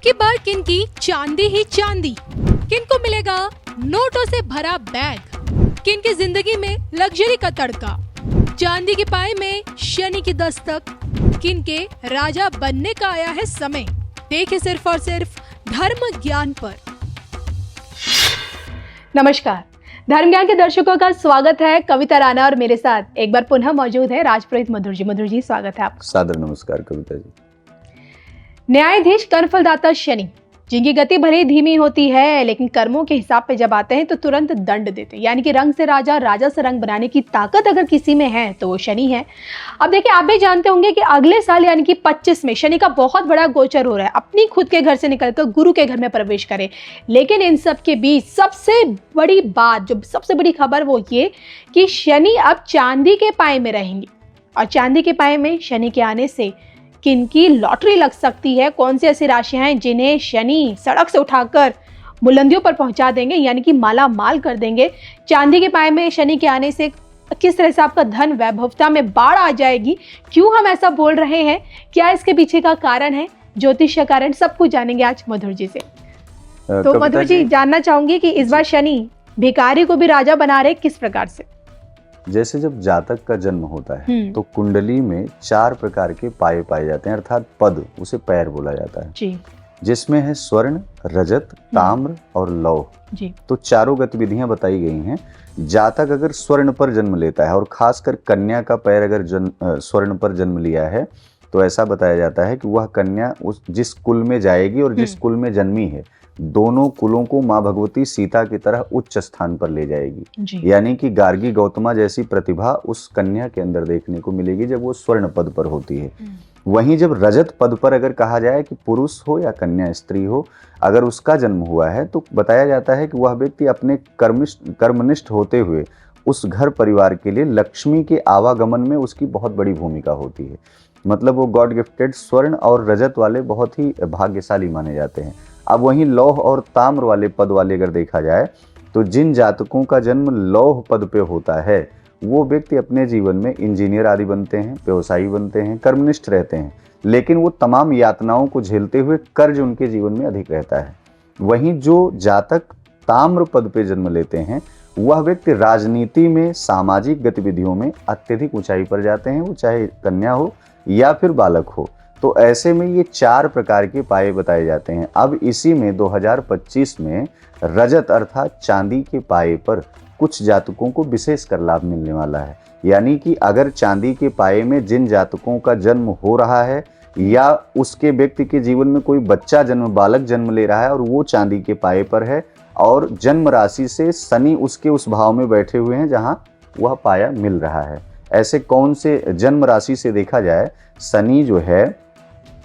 की बार किनकी चांदी ही चांदी, किनको मिलेगा नोटों से भरा बैग, किनकी जिंदगी में लग्जरी का तड़का, चांदी की पाई में शनि की दस्तक, किनके राजा बनने का आया है समय। देखिए सिर्फ और सिर्फ धर्म ज्ञान पर। नमस्कार, धर्म ज्ञान के दर्शकों का स्वागत है। कविता राणा और मेरे साथ एक बार पुनः मौजूद है राजपुरोहित मधुर जी। मधुर जी, स्वागत है आपका। सादर नमस्कार कविता जी। न्यायाधीश कर्मफलदाता शनि, जिनकी गति भले धीमी होती है लेकिन कर्मों के हिसाब पे जब आते हैं तो तुरंत दंड देते हैं। यानी कि रंग से राजा, राजा से रंग बनाने की ताकत अगर किसी में है तो वो शनि है। अब देखिए, आप भी जानते होंगे कि अगले साल यानी कि 25 में शनि का बहुत बड़ा गोचर हो रहा है। अपनी खुद के घर से निकलकर गुरु के घर में प्रवेश करे। लेकिन इन सब के बीच सबसे बड़ी बात, जो सबसे बड़ी खबर वो ये कि शनि अब चांदी के पाए में रहेंगे। और चांदी के पाए में शनि के आने से किनकी लॉटरी लग सकती है, कौन सी ऐसी राशियां हैं जिन्हें शनि सड़क से उठाकर बुलंदियों पर पहुंचा देंगे, यानी कि माला माल कर देंगे। चांदी के पाए में शनि के आने से किस तरह से आपका धन वैभवता में बाढ़ आ जाएगी, क्यों हम ऐसा बोल रहे हैं, क्या इसके पीछे का कारण है, ज्योतिष का कारण, सब कुछ जानेंगे आज मधुर जी से। तो मधुर जी, जानना चाहूंगी कि इस बार शनि भिखारी को भी राजा बना रहे, किस प्रकार से? जैसे जब जातक का जन्म होता है तो कुंडली में 4 प्रकार के पाए पाए जाते हैं, अर्थात पद, उसे पैर बोला जाता है जी। जिसमें है स्वर्ण, रजत, ताम्र और लौह जी। तो चारों गतिविधियां बताई गई हैं। जातक अगर स्वर्ण पर जन्म लेता है और खासकर कन्या का पैर अगर स्वर्ण पर जन्म लिया है तो ऐसा बताया जाता है कि वह कन्या उस जिस कुल में जाएगी और जिस कुल में जन्मी है, दोनों कुलों को माँ भगवती सीता की तरह उच्च स्थान पर ले जाएगी। यानी कि गार्गी गौतमा जैसी प्रतिभा उस कन्या के अंदर देखने को मिलेगी जब वो स्वर्ण पद पर होती है। वहीं जब रजत पद पर अगर कहा जाए कि पुरुष हो या कन्या स्त्री हो, अगर उसका जन्म हुआ है तो बताया जाता है कि वह व्यक्ति अपने कर्मनिष्ठ होते हुए उस घर परिवार के लिए लक्ष्मी के आवागमन में उसकी बहुत बड़ी भूमिका होती है। मतलब वो गॉड गिफ्टेड स्वर्ण और रजत वाले बहुत ही भाग्यशाली माने जाते हैं। अब वहीं लौह और ताम्र वाले पद वाले अगर देखा जाए तो जिन जातकों का जन्म लौह पद पे होता है वो व्यक्ति अपने जीवन में इंजीनियर आदि बनते हैं, व्यवसायी बनते हैं, कर्मनिष्ठ रहते हैं, लेकिन वो तमाम यातनाओं को झेलते हुए कर्ज उनके जीवन में अधिक रहता है। वहीं जो जातक ताम्र पद पे जन्म लेते हैं वह व्यक्ति राजनीति में, सामाजिक गतिविधियों में अत्यधिक ऊंचाई पर जाते हैं, वो चाहे कन्या हो या फिर बालक हो। तो ऐसे में ये 4 प्रकार के पाए बताए जाते हैं। अब इसी में 2025 में रजत अर्थात चांदी के पाए पर कुछ जातकों को विशेष कर लाभ मिलने वाला है। यानी कि अगर चांदी के पाए में जिन जातकों का जन्म हो रहा है या उसके व्यक्ति के जीवन में कोई बच्चा बालक जन्म ले रहा है और वो चांदी के पाए पर है और जन्म राशि से शनि उसके उस भाव में बैठे हुए हैं जहां वह पाया मिल रहा है। ऐसे कौन से जन्म राशि से देखा जाए, शनि जो है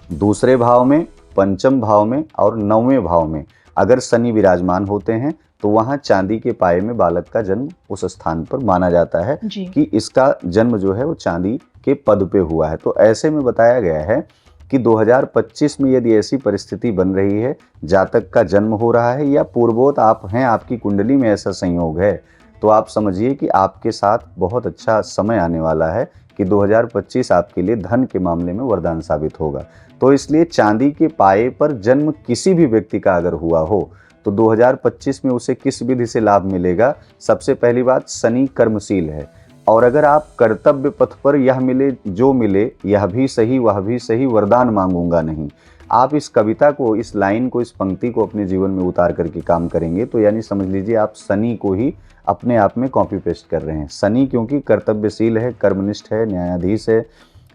दूसरे भाव में, पंचम भाव में और 9वें भाव में अगर शनि विराजमान होते हैं तो वहां चांदी के पाए में बालक का जन्म उस स्थान पर माना जाता है कि इसका जन्म जो है वो चांदी के पद पे हुआ है। तो ऐसे में बताया गया है कि 2025 में यदि ऐसी परिस्थिति बन रही है, जातक का जन्म हो रहा है या पूर्ववत आप हैं, आपकी कुंडली में ऐसा संयोग है, तो आप समझिए कि आपके साथ बहुत अच्छा समय आने वाला है कि 2025 आपके लिए धन के मामले में वरदान साबित होगा। तो इसलिए चांदी के पाए पर जन्म किसी भी व्यक्ति का अगर हुआ हो तो 2025 में उसे किस विधि से लाभ मिलेगा। सबसे पहली बात, शनि कर्मशील है और अगर आप कर्तव्य पथ पर यह मिले जो मिले, यह भी सही वह भी सही, वरदान मांगूंगा नहीं, आप इस कविता को, इस लाइन को, इस पंक्ति को अपने जीवन में उतार करके काम करेंगे तो यानी समझ लीजिए आप शनि को ही अपने आप में कॉपी पेस्ट कर रहे हैं। शनि क्योंकि कर्तव्यशील है, कर्मनिष्ठ है, न्यायाधीश है,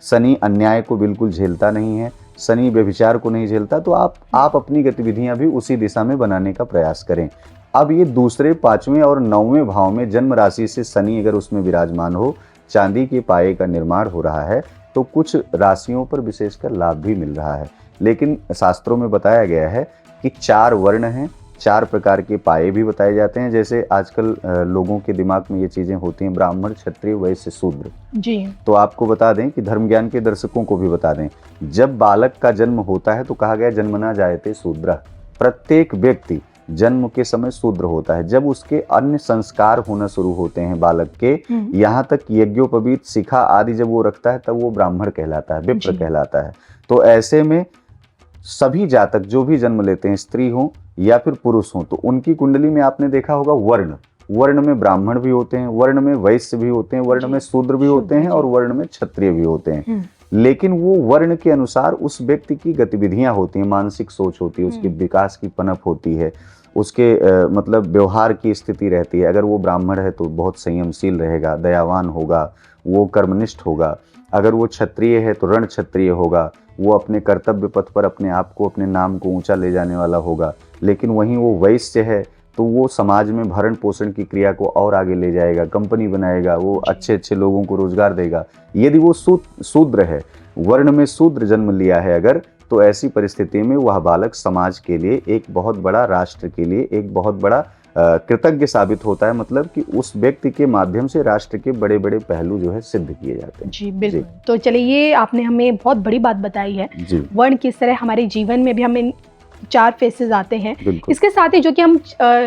शनि अन्याय को बिल्कुल झेलता नहीं है, शनि व्यभिचार को नहीं झेलता। तो आप अपनी गतिविधियां भी उसी दिशा में बनाने का प्रयास करें। अब ये दूसरे, 5वें और 9वें भाव में जन्म राशि से शनि अगर उसमें विराजमान हो, चांदी के पाए का निर्माण हो रहा है तो कुछ राशियों पर विशेषकर लाभ भी मिल रहा है। लेकिन शास्त्रों में बताया गया है कि 4 वर्ण हैं, 4 प्रकार के पाए भी बताए जाते हैं। जैसे आजकल लोगों के दिमाग में ये चीजें होती हैं, ब्राह्मण, क्षत्रिय, वैश्य, शूद्र जी। तो आपको बता दें कि धर्म ज्ञान के दर्शकों को भी बता दें, जब बालक का जन्म होता है तो कहा गया जन्मना जायते शूद्र। प्रत्येक व्यक्ति जन्म के समय शूद्र होता है। जब उसके अन्य संस्कार होना शुरू होते हैं बालक के, यहाँ तक यज्ञोपवीत, शिखा आदि जब वो रखता है तब वो ब्राह्मण कहलाता है, विप्र कहलाता है। तो ऐसे में सभी जातक जो भी जन्म लेते हैं, स्त्री हो या फिर पुरुष हो, तो उनकी कुंडली में आपने देखा होगा वर्ण में ब्राह्मण भी होते हैं, वर्ण में वैश्य भी होते हैं, वर्ण में शूद्र भी होते हैं और वर्ण में क्षत्रिय भी होते हैं। लेकिन वो वर्ण के अनुसार उस व्यक्ति की गतिविधियां होती हैं, मानसिक सोच होती है, उसके विकास की पनप होती है, उसके मतलब व्यवहार की स्थिति रहती है। अगर वो ब्राह्मण है तो बहुत संयमशील रहेगा, दयावान होगा, वो कर्मनिष्ठ होगा। अगर वो क्षत्रिय है तो रण क्षत्रिय होगा, वो अपने कर्तव्य पथ पर अपने आप को, अपने नाम को ऊंचा ले जाने वाला होगा। लेकिन वहीं वो वैश्य है तो वो समाज में भरण पोषण की क्रिया को और आगे ले जाएगा, कंपनी बनाएगा, वो अच्छे अच्छे लोगों को रोजगार देगा। यदि वो शूद्र है, वर्ण में शूद्र जन्म लिया है अगर, तो ऐसी परिस्थिति में वह बालक समाज के लिए एक बहुत बड़ा, राष्ट्र के लिए एक बहुत बड़ा कृतज्ञ साबित होता है। मतलब कि उस व्यक्ति के माध्यम से राष्ट्र के बड़े बड़े पहलू जो है सिद्ध किए जाते हैं। जी बिल्कुल। तो चलिए, ये आपने हमें बहुत बड़ी बात बताई है, वर्ण किस तरह हमारे जीवन में भी हमें 4 फेसेस आते हैं। इसके साथ ही जो कि हम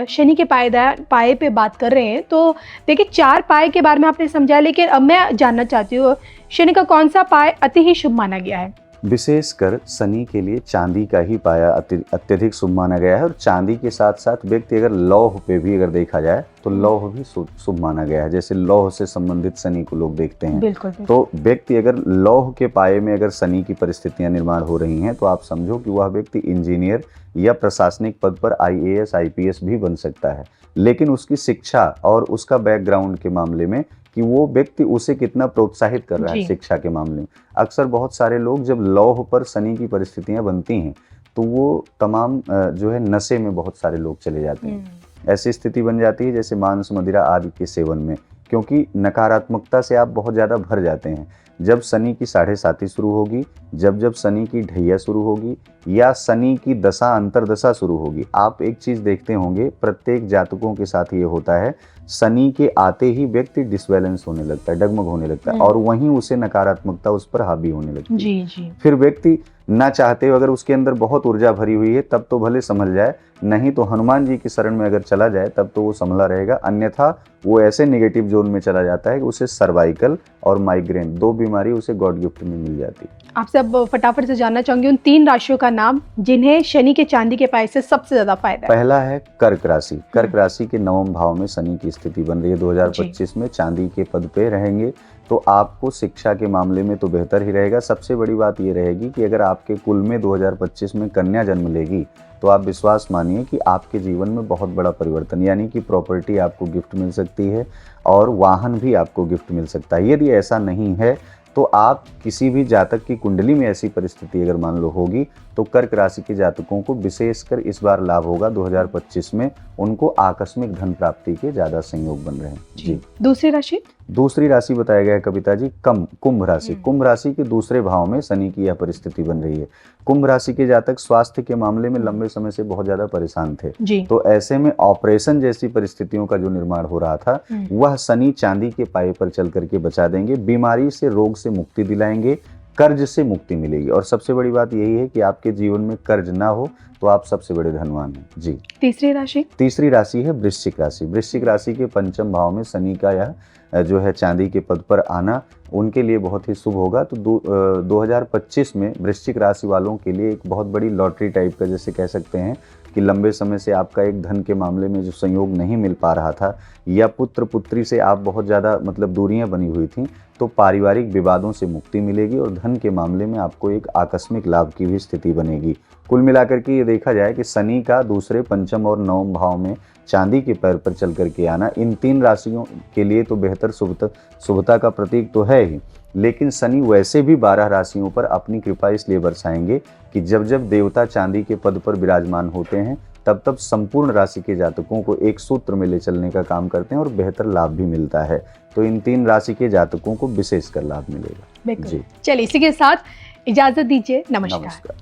शनि के पाए पे बात कर रहे हैं, तो देखिए 4 पाए के बारे में आपने समझाया, लेकिन अब मैं जानना चाहती हूँ शनि का कौन सा पाए अति ही शुभ माना गया है? विशेषकर शनि के लिए चांदी का ही पाया अत्यधिक शुभ माना गया है। और चांदी के साथ साथ व्यक्ति अगर लौह पे भी अगर देखा जाए तो लौह भी शुभ माना गया है। जैसे लौह से संबंधित शनि को लोग देखते हैं। बिल्कुल। तो व्यक्ति अगर लौह के पाए में अगर शनि की परिस्थितियां निर्माण हो रही हैं तो आप समझो कि वह व्यक्ति इंजीनियर या प्रशासनिक पद पर IAS IPS भी बन सकता है। लेकिन उसकी शिक्षा और उसका बैकग्राउंड के मामले में कि वो व्यक्ति उसे कितना प्रोत्साहित कर रहा है शिक्षा के मामले में। अक्सर बहुत सारे लोग जब लौह पर शनि की परिस्थितियां बनती हैं तो वो तमाम जो है नशे में बहुत सारे लोग चले जाते हैं। ऐसी स्थिति बन जाती है जैसे मांस मदिरा आदि के सेवन में, क्योंकि नकारात्मकता से आप बहुत ज़्यादा भर जाते हैं। जब शनि की 7.5 शुरू होगी, जब शनि की ढैया शुरू होगी या शनि की दशा अंतरदशा शुरू होगी, आप एक चीज़ देखते होंगे प्रत्येक जातकों के साथ ये होता है, शनि के आते ही व्यक्ति डिसबैलेंस होने लगता है, डगमग होने लगता है और वहीं उसे नकारात्मकता उस पर हावी होने लगती है। फिर व्यक्ति ना चाहते हुए अगर उसके अंदर बहुत ऊर्जा भरी हुई है तब तो भले संभल जाए, नहीं तो हनुमान जी की शरण में अगर चला जाए तब तो वो संभला रहेगा। अन्यथा वो ऐसे नेगेटिव जोन में चला जाता है कि उसे सर्वाइकल और माइग्रेन 2 बीमारी उसे गॉड गिफ्ट में मिल जाती है। आपसे अब फटाफट से जानना चाहूंगी उन 3 राशियों का नाम जिन्हें शनि के चांदी के पाए से सबसे ज्यादा फायदा है। पहला है कर्क राशि। कर्क राशि के 9वें भाव में शनि की स्थिति बन रही है। 2025 में चांदी के पद पे रहेंगे तो आपको शिक्षा के मामले में तो बेहतर ही रहेगा। सबसे बड़ी बात ये रहेगी कि अगर आपके कुल में 2025 में कन्या जन्म लेगी तो आप विश्वास मानिए कि आपके जीवन में बहुत बड़ा परिवर्तन, यानी कि प्रॉपर्टी आपको गिफ्ट मिल सकती है और वाहन भी आपको गिफ्ट मिल सकता है। यदि ऐसा नहीं है तो आप किसी भी जातक की कुंडली में ऐसी परिस्थिति अगर मान लो होगी तो कर्क राशि के जातकों को विशेषकर इस बार लाभ होगा। 2025 में उनको आकस्मिक धन प्राप्ति के ज्यादा संयोग बन रहे हैं। जी। दूसरी राशि बताया गया है कविता जी कुंभ राशि। कुंभ राशि के दूसरे भाव में शनि की यह परिस्थिति बन रही है। कुंभ राशि के जातक स्वास्थ्य के मामले में लंबे समय से बहुत ज्यादा परेशान थे, तो ऐसे में ऑपरेशन जैसी परिस्थितियों का जो निर्माण हो रहा था वह शनि चांदी के पाए पर चल करके बचा देंगे। बीमारी से, रोग से मुक्ति दिलाएंगे, कर्ज से मुक्ति मिलेगी और सबसे बड़ी बात यही है कि आपके जीवन में कर्ज ना हो तो आप सबसे बड़े धनवान हैं। जी। तीसरी राशि है वृश्चिक राशि। वृश्चिक राशि के 5वें भाव में शनि का यह जो है चांदी के पद पर आना उनके लिए बहुत ही शुभ होगा। तो 2025 में वृश्चिक राशि वालों के लिए एक बहुत बड़ी लॉटरी टाइप का, जैसे कह सकते हैं कि लंबे समय से आपका एक धन के मामले में जो संयोग नहीं मिल पा रहा था या पुत्र पुत्री से आप बहुत ज़्यादा मतलब दूरियां बनी हुई थी, तो पारिवारिक विवादों से मुक्ति मिलेगी और धन के मामले में आपको एक आकस्मिक लाभ की भी स्थिति बनेगी। कुल मिलाकर के ये देखा जाए कि शनि का दूसरे, 5वें और 9वें भाव में चांदी के पैर पर चल करके आना इन 3 राशियों के लिए तो बेहतर शुभता का प्रतीक तो है ही, लेकिन शनि वैसे भी 12 राशियों पर अपनी कृपा इसलिए बरसाएंगे कि जब जब देवता चांदी के पद पर विराजमान होते हैं तब संपूर्ण राशि के जातकों को एक सूत्र में ले चलने का काम करते हैं और बेहतर लाभ भी मिलता है। तो इन 3 राशि के जातकों को विशेषकर लाभ मिलेगा। जी। चलिए, इसी के साथ इजाजत दीजिए। नमस्कार।